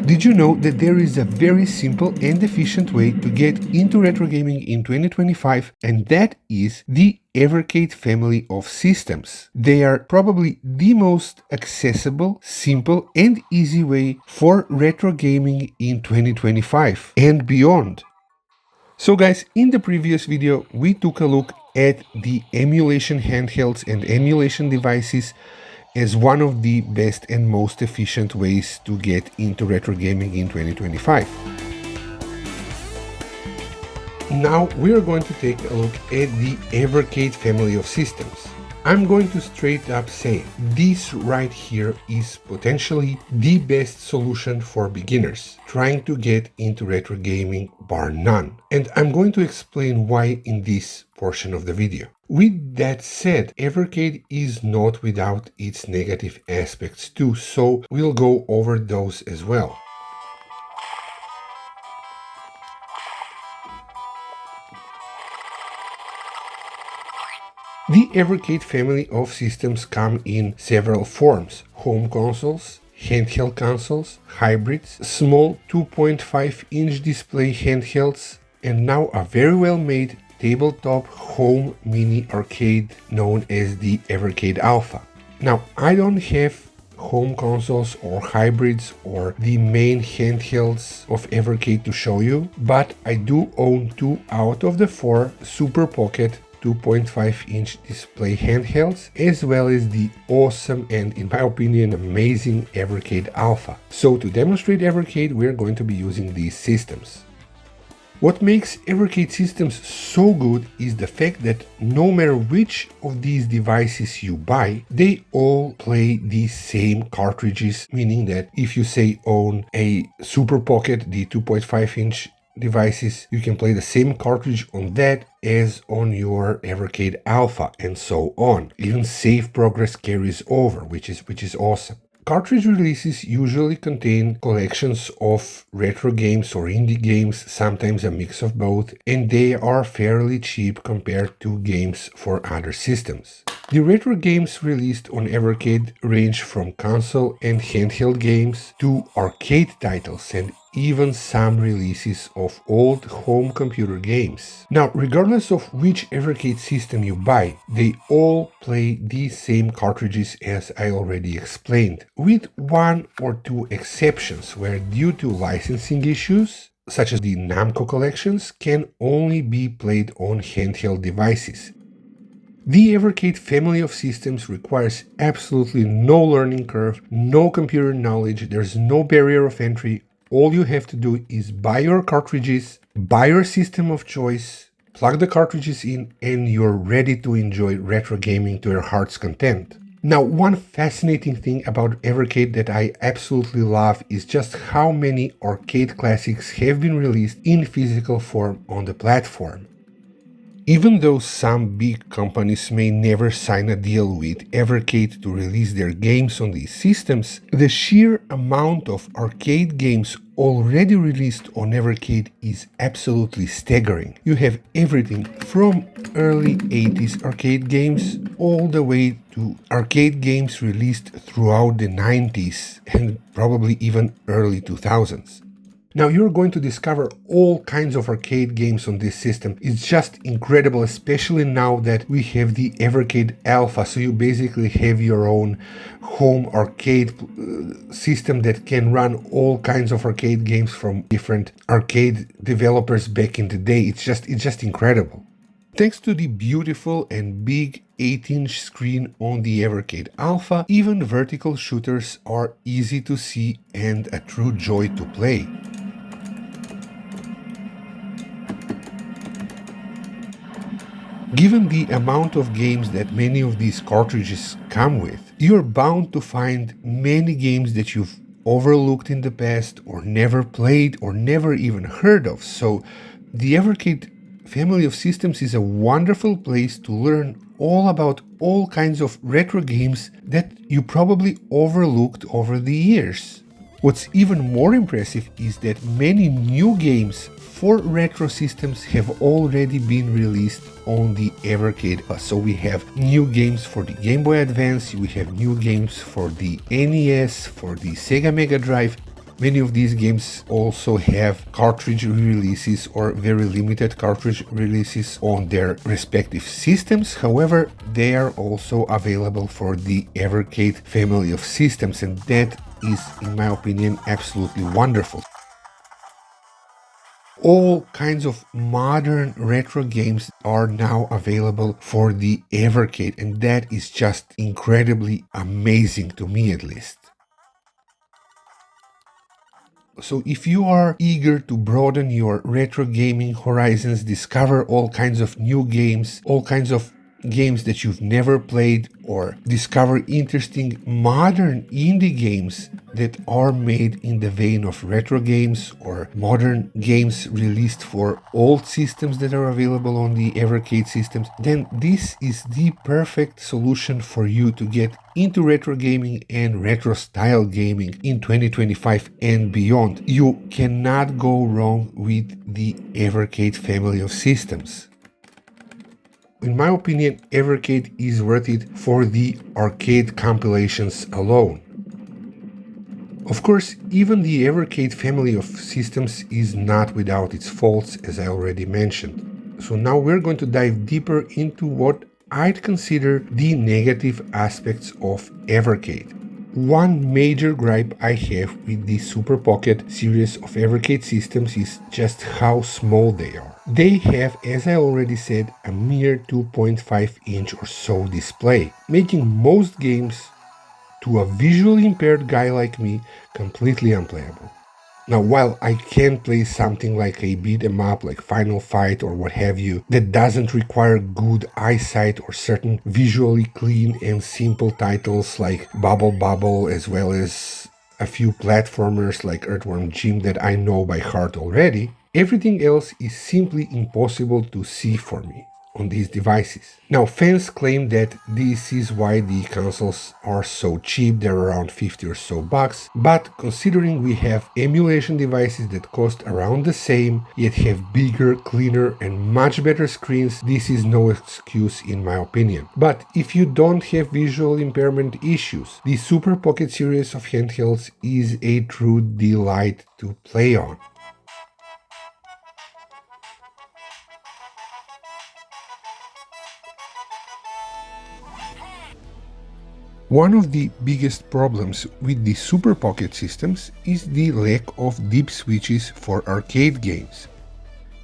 Did you know that there is a very simple and efficient way to get into retro gaming in 2025, and that is the Evercade family of systems? They are probably the most accessible, simple and easy way for retro gaming in 2025 and beyond. So guys, in the previous video we took a look at the emulation handhelds and emulation devices as one of the best and most efficient ways to get into retro gaming in 2025. Now we are going to take a look at the Evercade family of systems. I'm going to straight up say this right here is potentially the best solution for beginners trying to get into retro gaming, bar none. And I'm going to explain why in this portion of the video. With that said, Evercade is not without its negative aspects too, so we'll go over those as well. The Evercade family of systems come in several forms: home consoles, handheld consoles, hybrids, small 2.5-inch display handhelds, and now a very well-made tabletop home mini arcade known as the Evercade Alpha. Now, I don't have home consoles or hybrids or the main handhelds of Evercade to show you, but I do own 2 out of the 4 Super Pocket 2.5-inch display handhelds, as well as the awesome and, in my opinion, amazing Evercade Alpha. So to demonstrate Evercade, we're going to be using these systems. What makes Evercade systems so good is the fact that no matter which of these devices you buy, they all play the same cartridges, meaning that if you say own a Super Pocket, the 2.5-inch devices, you can play the same cartridge on that as on your Evercade Alpha, and so on. Even save progress carries over, which is awesome. Cartridge releases usually contain collections of retro games or indie games, sometimes a mix of both, and they are fairly cheap compared to games for other systems. The retro games released on Evercade range from console and handheld games to arcade titles and even some releases of old home computer games. Now, regardless of which Evercade system you buy, they all play the same cartridges as I already explained, with 1 or 2 exceptions where, due to licensing issues, such as the Namco collections, can only be played on handheld devices. The Evercade family of systems requires absolutely no learning curve, no computer knowledge, there's no barrier of entry. All you have to do is buy your cartridges, buy your system of choice, plug the cartridges in, and you're ready to enjoy retro gaming to your heart's content. Now, one fascinating thing about Evercade that I absolutely love is just how many arcade classics have been released in physical form on the platform. Even though some big companies may never sign a deal with Evercade to release their games on these systems, the sheer amount of arcade games already released on Evercade is absolutely staggering. You have everything from early 80s arcade games all the way to arcade games released throughout the 90s and probably even early 2000s. Now you're going to discover all kinds of arcade games on this system. It's just incredible, especially now that we have the Evercade Alpha, so you basically have your own home arcade system that can run all kinds of arcade games from different arcade developers back in the day. It's just incredible. Thanks to the beautiful and big 8-inch screen on the Evercade Alpha, even vertical shooters are easy to see and a true joy to play. Given the amount of games that many of these cartridges come with, you're bound to find many games that you've overlooked in the past or never played or never even heard of. So the Evercade family of systems is a wonderful place to learn all about all kinds of retro games that you probably overlooked over the years. What's even more impressive is that many new games for retro systems have already been released on the Evercade. So we have new games for the Game Boy Advance, we have new games for the NES, for the Sega Mega Drive, Many of these games also have cartridge releases or very limited cartridge releases on their respective systems. However, they are also available for the Evercade family of systems, and that is, in my opinion, absolutely wonderful. All kinds of modern retro games are now available for the Evercade, and that is just incredibly amazing to me, at least. So if you are eager to broaden your retro gaming horizons, discover all kinds of new games, all kinds of games that you've never played, or discover interesting modern indie games that are made in the vein of retro games or modern games released for old systems that are available on the Evercade systems, then this is the perfect solution for you to get into retro gaming and retro style gaming in 2025 and beyond. You cannot go wrong with the Evercade family of systems. In my opinion, Evercade is worth it for the arcade compilations alone. Of course, even the Evercade family of systems is not without its faults, as I already mentioned. So now we're going to dive deeper into what I'd consider the negative aspects of Evercade. One major gripe I have with the Super Pocket series of Evercade systems is just how small they are. They have, as I already said, a mere 2.5-inch or so display, making most games, to a visually impaired guy like me, completely unplayable. Now, while I can play something like a beat 'em up like Final Fight or what have you, that doesn't require good eyesight or certain visually clean and simple titles like Bubble Bubble, as well as a few platformers like Earthworm Jim that I know by heart already, everything else is simply impossible to see for me on these devices. Now, fans claim that this is why the consoles are so cheap, they're around 50 or so bucks, but considering we have emulation devices that cost around the same, yet have bigger, cleaner, and much better screens, this is no excuse in my opinion. But if you don't have visual impairment issues, the Super Pocket series of handhelds is a true delight to play on. One of the biggest problems with the Super Pocket systems is the lack of deep switches for arcade games.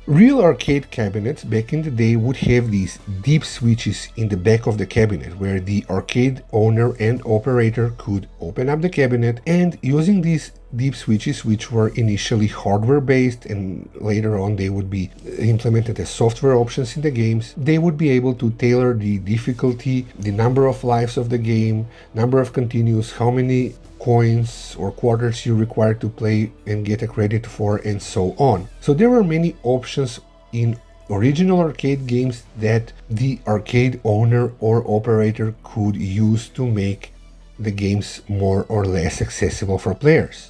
Real arcade cabinets back in the day would have these deep switches in the back of the cabinet where the arcade owner and operator could open up the cabinet, and using these deep switches, which were initially hardware based and later on they would be implemented as software options in the games, they would be able to tailor the difficulty, the number of lives of the game, number of continues, how many coins or quarters you require to play and get a credit for, and so on. So there were many options in original arcade games that the arcade owner or operator could use to make the games more or less accessible for players.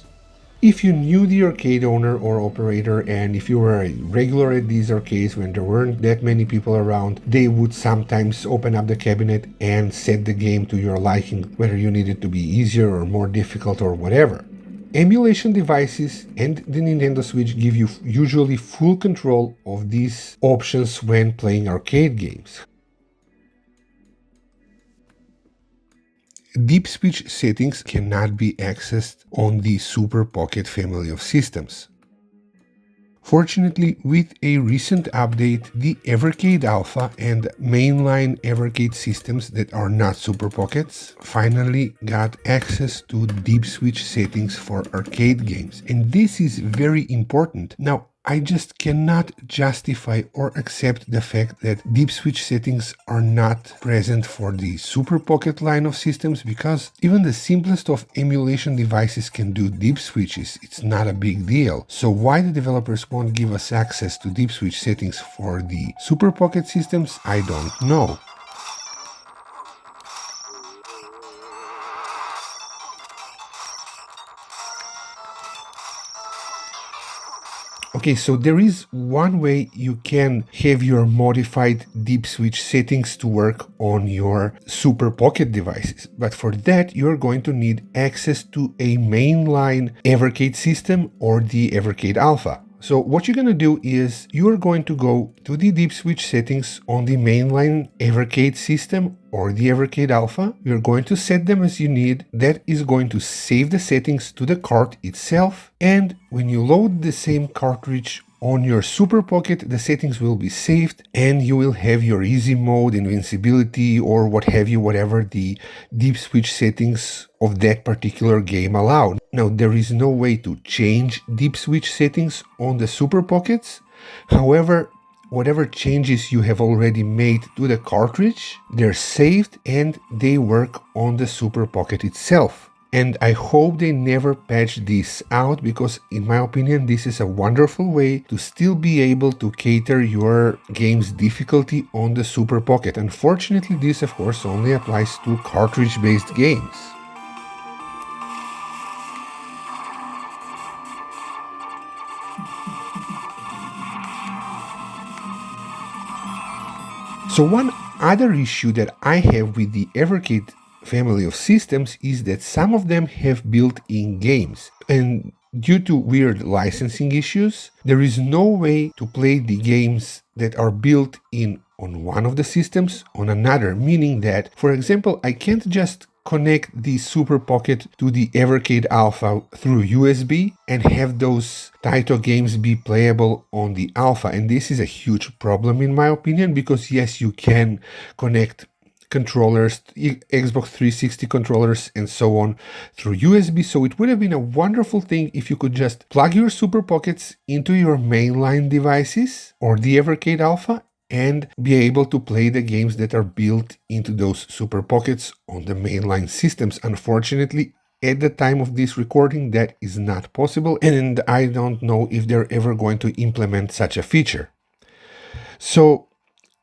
If you knew the arcade owner or operator, and if you were a regular at these arcades when there weren't that many people around, they would sometimes open up the cabinet and set the game to your liking, whether you need it to be easier or more difficult or whatever. Emulation devices and the Nintendo Switch give you usually full control of these options when playing arcade games. Deep switch settings cannot be accessed on the Super Pocket family of systems. Fortunately, with a recent update, the Evercade Alpha and mainline Evercade systems that are not Super Pockets finally got access to deep switch settings for arcade games, and this is very important. Now, I just cannot justify or accept the fact that deep switch settings are not present for the Super Pocket line of systems, because even the simplest of emulation devices can do deep switches. It's not a big deal. So why the developers won't give us access to deep switch settings for the Super Pocket systems, I don't know. Okay, so there is one way you can have your modified deep switch settings to work on your Super Pocket devices, but for that you're going to need access to a mainline Evercade system or the Evercade Alpha. So what you're going to do is you're going to go to the deep switch settings on the mainline Evercade system or the Evercade Alpha. You're going to set them as you need. That is going to save the settings to the cart itself. And when you load the same cartridge on your Super Pocket, the settings will be saved and you will have your easy mode, invincibility, or what have you, whatever the deep switch settings of that particular game allow. Now, there is no way to change deep switch settings on the Super Pockets. However, whatever changes you have already made to the cartridge, they're saved and they work on the Super Pocket itself. And I hope they never patch this out, because in my opinion this is a wonderful way to still be able to cater your game's difficulty on the Super Pocket. Unfortunately, this of course only applies to cartridge-based games. So one other issue that I have with the Evercade family of systems is that some of them have built-in games, and due to weird licensing issues, there is no way to play the games that are built in on one of the systems on another, meaning that, for example, I can't just connect the Super Pocket to the Evercade Alpha through USB and have those Taito games be playable on the Alpha. And this is a huge problem in my opinion, because yes, you can connect controllers, Xbox 360 controllers and so on through USB, so it would have been a wonderful thing if you could just plug your Super Pockets into your mainline devices or the Evercade Alpha and be able to play the games that are built into those Super Pockets on the mainline systems. Unfortunately, at the time of this recording, that is not possible, and I don't know if they're ever going to implement such a feature. So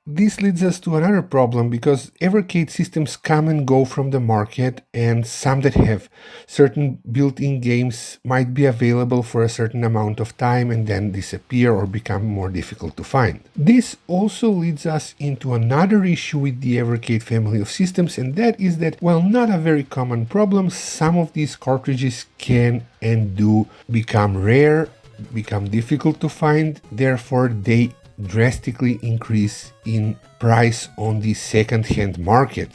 this leads us to another problem, because Evercade systems come and go from the market, and some that have certain built-in games might be available for a certain amount of time and then disappear or become more difficult to find. This also leads us into another issue with the Evercade family of systems, and that is that, while not a very common problem, some of these cartridges can and do become rare, become difficult to find, therefore they drastically increase in price on the second-hand market.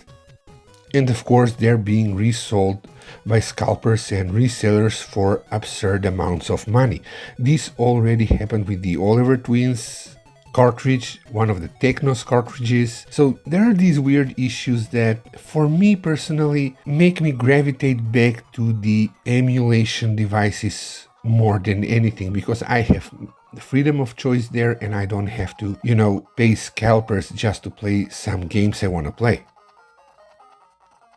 And of course, they're being resold by scalpers and resellers for absurd amounts of money. This already happened with the Oliver Twins cartridge, one of the Technos cartridges. So there are these weird issues that, for me personally, make me gravitate back to the emulation devices more than anything, because I have the freedom of choice there and I don't have to, pay scalpers just to play some games I want to play.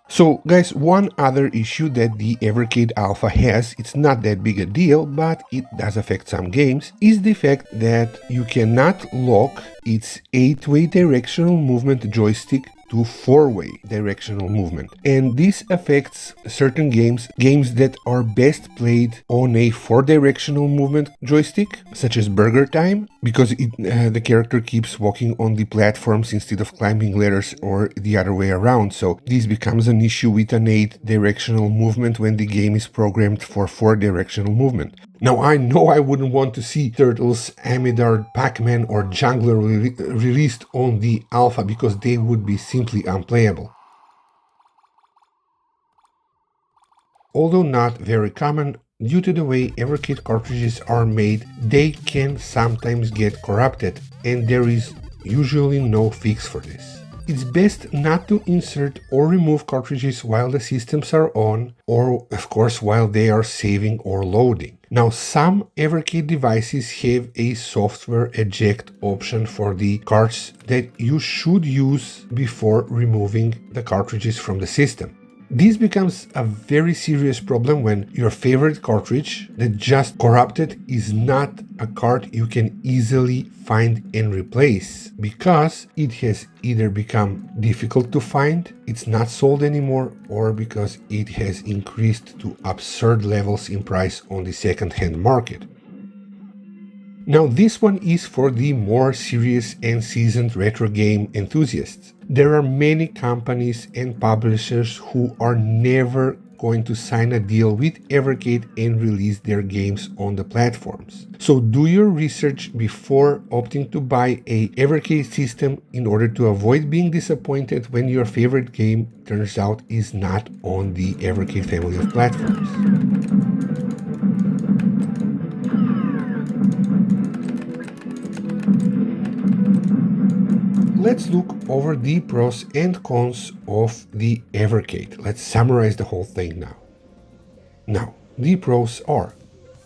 So guys, one other issue that the Evercade Alpha has, it's not that big a deal, but it does affect some games, is the fact that you cannot lock its 8-way directional movement joystick to 4-way directional movement. And this affects certain games that are best played on a 4-directional movement joystick, such as Burger Time, because the character keeps walking on the platforms instead of climbing ladders, or the other way around. So this becomes an issue with an 8-directional movement when the game is programmed for 4-directional movement. Now, I know I wouldn't want to see Turtles, Amidar, Pac-Man or Jungler released on the Alpha, because they would be simply unplayable. Although not very common, due to the way Evercade cartridges are made, they can sometimes get corrupted, and there is usually no fix for this. It's best not to insert or remove cartridges while the systems are on, or of course while they are saving or loading. Now, some Evercade devices have a software eject option for the carts that you should use before removing the cartridges from the system. This becomes a very serious problem when your favorite cartridge that just corrupted is not a cart you can easily find and replace, because it has either become difficult to find, it's not sold anymore, or because it has increased to absurd levels in price on the second-hand market. Now this one is for the more serious and seasoned retro game enthusiasts. There are many companies and publishers who are never going to sign a deal with Evercade and release their games on the platforms. So do your research before opting to buy a Evercade system in order to avoid being disappointed when your favorite game turns out is not on the Evercade family of platforms. Let's look over the pros and cons of the Evercade. Let's summarize the whole thing now. Now, the pros are: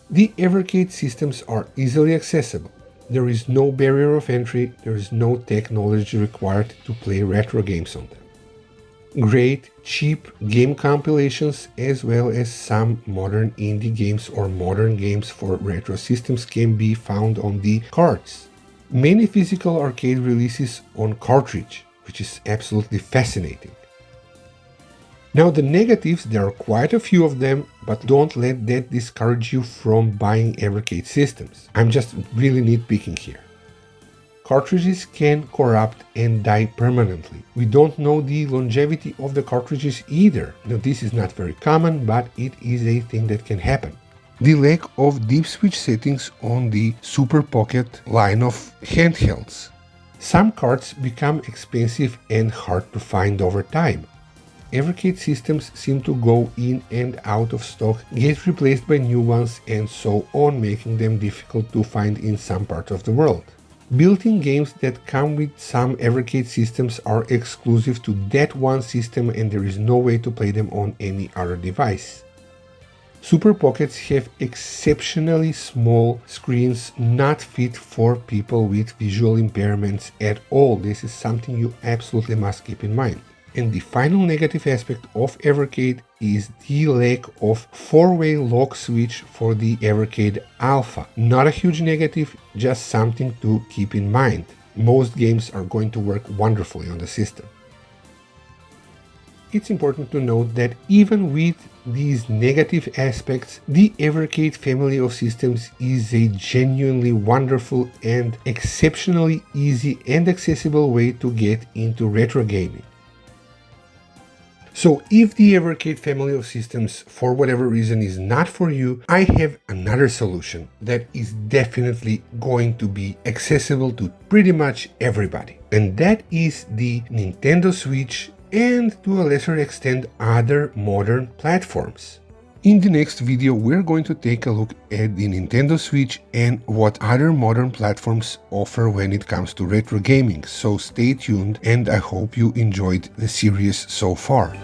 the Evercade systems are easily accessible. There is no barrier of entry, there is no tech knowledge required to play retro games on them. Great, cheap game compilations as well as some modern indie games or modern games for retro systems can be found on the carts. Many physical arcade releases on cartridge, which is absolutely fascinating. Now the negatives, there are quite a few of them, but don't let that discourage you from buying Evercade systems. I'm just really nitpicking here. Cartridges can corrupt and die permanently. We don't know the longevity of the cartridges either. Now this is not very common, but it is a thing that can happen. The lack of deep switch settings on the Super Pocket line of handhelds. Some carts become expensive and hard to find over time. Evercade systems seem to go in and out of stock, get replaced by new ones, and so on, making them difficult to find in some parts of the world. Built-in games that come with some Evercade systems are exclusive to that one system and there is no way to play them on any other device. Super Pockets have exceptionally small screens not fit for people with visual impairments at all. This is something you absolutely must keep in mind. And the final negative aspect of Evercade is the lack of 4-way lock switch for the Evercade Alpha. Not a huge negative, just something to keep in mind. Most games are going to work wonderfully on the system. It's important to note that even with these negative aspects, the Evercade family of systems is a genuinely wonderful and exceptionally easy and accessible way to get into retro gaming. So if the Evercade family of systems for whatever reason is not for you, I have another solution that is definitely going to be accessible to pretty much everybody. And that is the Nintendo Switch and to a lesser extent other modern platforms. In the next video we're going to take a look at the Nintendo Switch and what other modern platforms offer when it comes to retro gaming, so stay tuned and I hope you enjoyed the series so far.